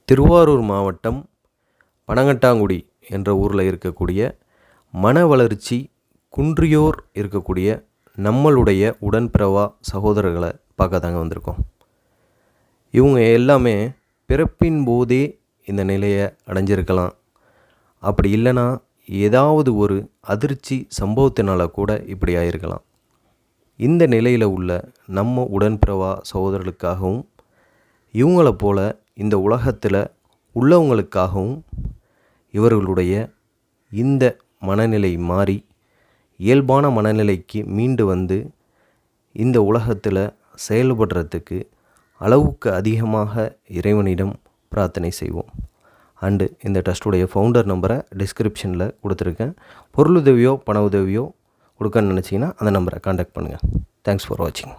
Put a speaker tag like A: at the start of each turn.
A: திருவாரூர் மாவட்டம் பனங்கட்டாங்குடி என்ற ஊரில் இருக்கக்கூடிய மன வளர்ச்சி குன்றியோர் இருக்கக்கூடிய நம்மளுடைய உடன்பிறவா சகோதரர்களை பார்க்க தாங்க வந்திருக்கோம். இவங்க எல்லாமே பிறப்பின் போதே இந்த நிலையை அடைஞ்சிருக்கலாம். அப்படி இல்லைன்னா ஏதாவது ஒரு அதிர்ச்சி சம்பவத்தினால கூட இப்படி ஆயிருக்கலாம். இந்த நிலையில் உள்ள நம்ம உடன்பிறவா சகோதரர்களுக்காகவும் இவங்கள போல் இந்த உலகத்தில் உள்ளவங்களுக்காகவும் இவர்களுடைய இந்த மனநிலை மாறி இயல்பான மனநிலைக்கு மீண்டு வந்து இந்த உலகத்தில் செயல்படுறதுக்கு அளவுக்கு அதிகமாக இறைவனிடம் பிரார்த்தனை செய்வோம். அண்டு இந்த ட்ரஸ்ட்டுடைய ஃபவுண்டர் நம்பரை டிஸ்கிரிப்ஷனில் கொடுத்துருக்கேன். பொருளுதவியோ பண உதவியோ கொடுக்கணும்னு நினச்சிங்கன்னா அந்த நம்பரை கான்டாக்ட் பண்ணுங்கள். தேங்க்ஸ் ஃபார் வாட்சிங்.